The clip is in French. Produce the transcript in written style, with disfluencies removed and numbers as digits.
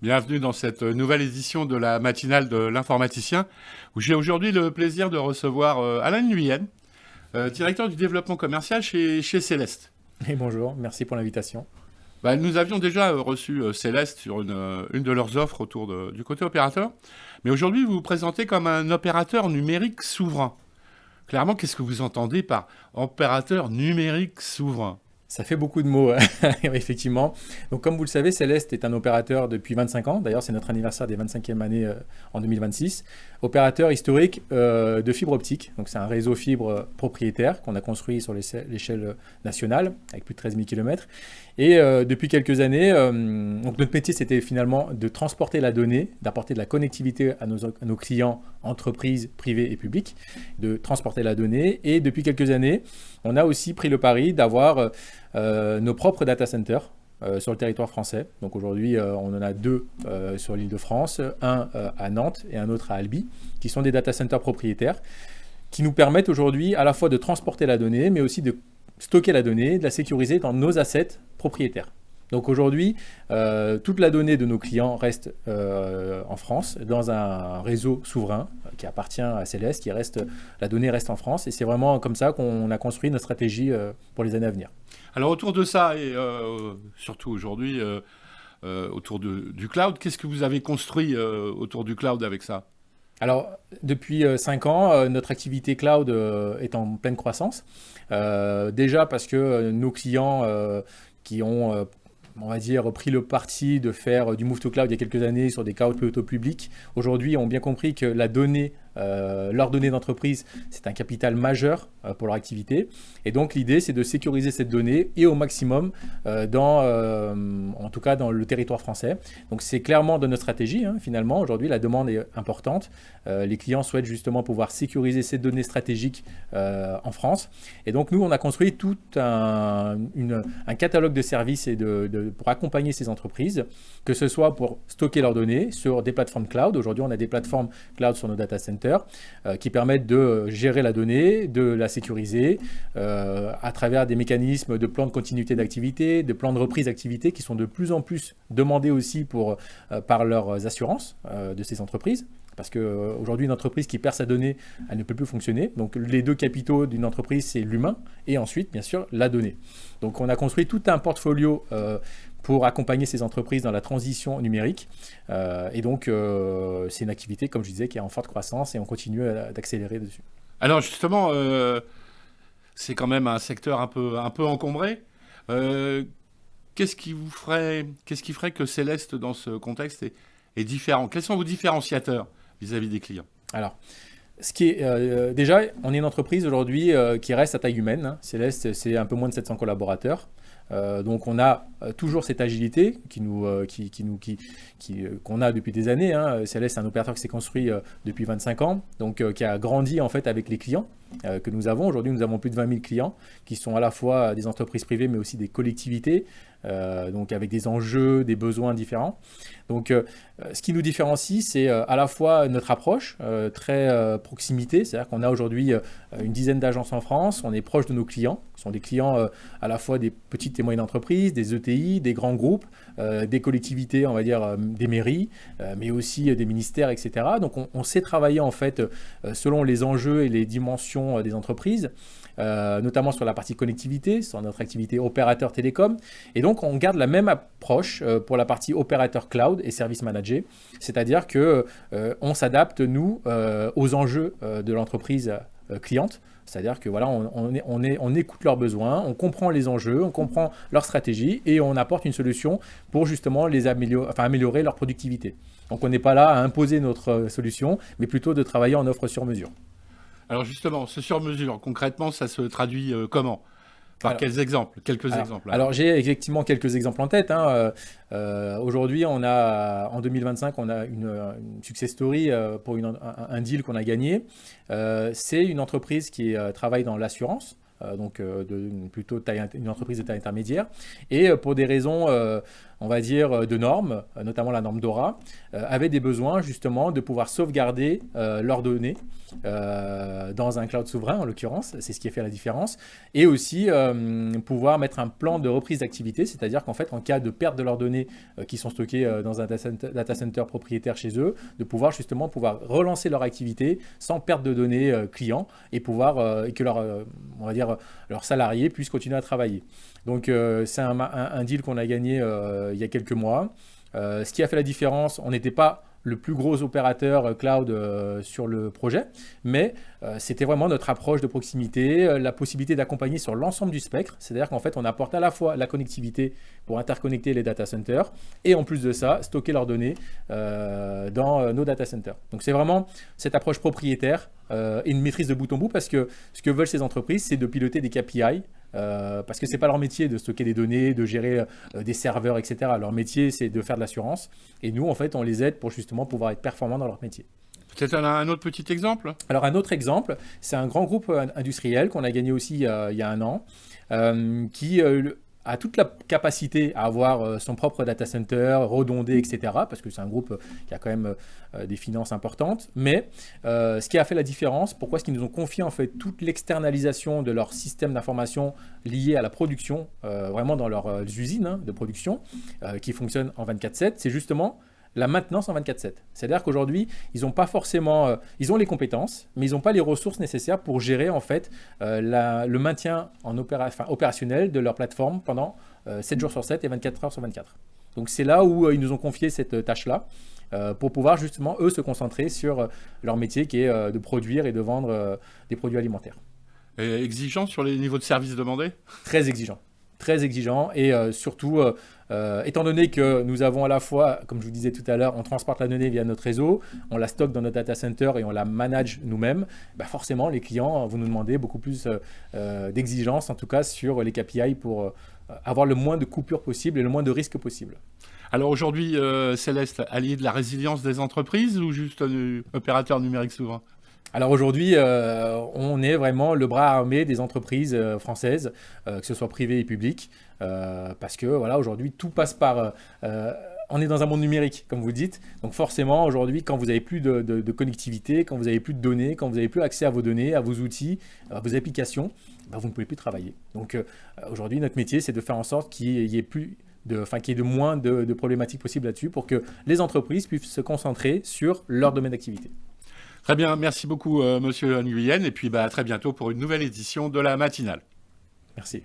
Bienvenue dans cette nouvelle édition de la matinale de l'informaticien, où j'ai aujourd'hui le plaisir de recevoir Alain Nuyen, directeur du développement commercial chez Céleste. Et bonjour, merci pour l'invitation. Nous avions déjà reçu Céleste sur une de leurs offres du côté opérateur, mais aujourd'hui vous vous présentez comme un opérateur numérique souverain. Clairement, qu'est-ce que vous entendez par opérateur numérique souverain ? Ça fait beaucoup de mots, effectivement. Donc, comme vous le savez, Céleste est un opérateur depuis 25 ans. D'ailleurs, c'est notre anniversaire des 25e années en 2026. Opérateur historique de fibre optique. Donc, c'est un réseau fibre propriétaire qu'on a construit sur l'échelle nationale avec plus de 13 000 km. Et depuis quelques années, donc notre métier, c'était finalement de transporter la donnée, d'apporter de la connectivité à nos clients, entreprises, privées et publiques, de transporter la donnée. Et depuis quelques années, on a aussi pris le pari d'avoir nos propres data centers sur le territoire français. Donc aujourd'hui, on en a deux sur l'île de France, un à Nantes et un autre à Albi, qui sont des data centers propriétaires, qui nous permettent aujourd'hui à la fois de transporter la donnée, mais aussi de stocker la donnée, de la sécuriser dans nos assets propriétaires. Donc aujourd'hui, toute la donnée de nos clients reste en France, dans un réseau souverain qui appartient à Céleste, la donnée reste en France, et c'est vraiment comme ça qu'on a construit notre stratégie pour les années à venir. Alors autour de ça, et surtout aujourd'hui, autour du cloud, qu'est-ce que vous avez construit autour du cloud avec ça ? Alors, depuis 5 ans, notre activité cloud est en pleine croissance. Déjà parce que nos clients qui ont, on va dire, pris le parti de faire du move to cloud il y a quelques années sur des clouds plutôt publics, aujourd'hui ont bien compris que la donnée, leurs données d'entreprise, c'est un capital majeur pour leur activité. Et donc l'idée, c'est de sécuriser cette donnée et au maximum en tout cas dans le territoire français. Donc c'est clairement de notre stratégie, finalement. Aujourd'hui, la demande est importante. Les clients souhaitent justement pouvoir sécuriser ces données stratégiques en France. Et donc nous, on a construit tout un catalogue de services pour accompagner ces entreprises, que ce soit pour stocker leurs données sur des plateformes cloud. Aujourd'hui, on a des plateformes cloud sur nos data centers qui permettent de gérer la donnée, de la sécuriser à travers des mécanismes de plans de continuité d'activité, de plans de reprise d'activité qui sont de plus en plus demandés aussi par leurs assurances de ces entreprises. Parce qu'aujourd'hui, une entreprise qui perd sa donnée, elle ne peut plus fonctionner. Donc, les deux capitaux d'une entreprise, c'est l'humain et ensuite, bien sûr, la donnée. Donc, on a construit tout un portfolio pour accompagner ces entreprises dans la transition numérique. Et donc, c'est une activité, comme je disais, qui est en forte croissance et on continue d'accélérer dessus. Alors justement, c'est quand même un secteur un peu encombré. Qu'est-ce qui ferait que Céleste, dans ce contexte, est différent ? Quels sont vos différenciateurs vis-à-vis des clients ? Alors, déjà, on est une entreprise aujourd'hui qui reste à taille humaine. Céleste, c'est un peu moins de 700 collaborateurs. Donc on a toujours cette agilité qu'on a depuis des années. Céleste, c'est un opérateur qui s'est construit depuis 25 ans, donc qui a grandi en fait avec les clients que nous avons. Aujourd'hui, nous avons plus de 20 000 clients qui sont à la fois des entreprises privées, mais aussi des collectivités, donc avec des enjeux, des besoins différents. Donc, ce qui nous différencie, c'est à la fois notre approche très proximité, c'est-à-dire qu'on a aujourd'hui une dizaine d'agences en France, on est proche de nos clients, qui sont des clients à la fois des petites et moyennes entreprises, des ETI, des grands groupes, des collectivités, on va dire des mairies, mais aussi des ministères, etc. Donc, on sait travailler en fait selon les enjeux et les dimensions des entreprises. Notamment sur la partie connectivité, sur notre activité opérateur télécom. Et donc, on garde la même approche pour la partie opérateur cloud et service manager, c'est-à-dire qu'on s'adapte, nous, aux enjeux de l'entreprise cliente. C'est-à-dire que voilà, on écoute leurs besoins, on comprend les enjeux, on comprend leur stratégie et on apporte une solution pour justement améliorer leur productivité. Donc, on n'est pas là à imposer notre solution, mais plutôt de travailler en offre sur mesure. Alors justement, ce sur-mesure, concrètement, ça se traduit comment ? Par quels exemples ? Quelques exemples. Alors j'ai effectivement quelques exemples en tête. Aujourd'hui, en 2025, on a une success story pour un deal qu'on a gagné. C'est une entreprise qui travaille dans l'assurance. Plutôt une entreprise de taille intermédiaire. Et pour des raisons on va dire, de normes, notamment la norme DORA, avaient des besoins justement de pouvoir sauvegarder leurs données dans un cloud souverain, en l'occurrence, c'est ce qui a fait la différence, et aussi pouvoir mettre un plan de reprise d'activité, c'est-à-dire qu'en fait, en cas de perte de leurs données qui sont stockées dans un data center propriétaire chez eux, de pouvoir justement relancer leur activité sans perte de données clients et pouvoir et que on va dire, leurs salariés puissent continuer à travailler. Donc c'est un deal qu'on a gagné il y a quelques mois. Ce qui a fait la différence, on n'était pas le plus gros opérateur cloud sur le projet, mais c'était vraiment notre approche de proximité, la possibilité d'accompagner sur l'ensemble du spectre, c'est-à-dire qu'en fait on apporte à la fois la connectivité pour interconnecter les data centers et en plus de ça, stocker leurs données dans nos data centers. Donc c'est vraiment cette approche propriétaire et une maîtrise de bout en bout, parce que ce que veulent ces entreprises, c'est de piloter des KPI, parce que ce n'est pas leur métier de stocker des données, de gérer des serveurs, etc. Leur métier, c'est de faire de l'assurance. Et nous, en fait, on les aide pour justement pouvoir être performants dans leur métier. Peut-être un autre petit exemple? Alors, un autre exemple, c'est un grand groupe industriel qu'on a gagné aussi il y a un an, qui a toute la capacité à avoir son propre data center, redondé, etc. Parce que c'est un groupe qui a quand même des finances importantes. Mais ce qui a fait la différence, pourquoi est-ce qu'ils nous ont confié en fait toute l'externalisation de leur système d'information lié à la production, vraiment dans leurs usines de production, qui fonctionnent en 24/7, c'est justement la maintenance en 24/7. C'est-à-dire qu'aujourd'hui, ils n'ont pas forcément, ils ont les compétences, mais ils n'ont pas les ressources nécessaires pour gérer en fait le maintien opérationnel de leur plateforme pendant 7 jours sur 7 et 24 heures sur 24. Donc c'est là où ils nous ont confié cette tâche-là pour pouvoir justement, eux, se concentrer sur leur métier qui est de produire et de vendre des produits alimentaires. Et exigeant sur les niveaux de services demandés? Très exigeant. Très exigeant et surtout, étant donné que nous avons à la fois, comme je vous disais tout à l'heure, on transporte la donnée via notre réseau, on la stocke dans notre data center et on la manage nous-mêmes, forcément les clients vont nous demander beaucoup plus d'exigences, en tout cas sur les KPI pour avoir le moins de coupures possible et le moins de risques possible. Alors aujourd'hui, Céleste, allié de la résilience des entreprises ou juste un opérateur numérique souverain? Alors aujourd'hui, on est vraiment le bras armé des entreprises françaises, que ce soit privées et publiques, parce que voilà, aujourd'hui, tout passe par... on est dans un monde numérique, comme vous dites. Donc forcément, aujourd'hui, quand vous n'avez plus de connectivité, quand vous n'avez plus de données, quand vous n'avez plus accès à vos données, à vos outils, à vos applications, vous ne pouvez plus travailler. Donc aujourd'hui, notre métier, c'est de faire en sorte qu'il y ait plus... qu'il y ait de moins de problématiques possibles là-dessus pour que les entreprises puissent se concentrer sur leur domaine d'activité. Très bien, merci beaucoup Monsieur Nguyen, et puis à très bientôt pour une nouvelle édition de la matinale. Merci.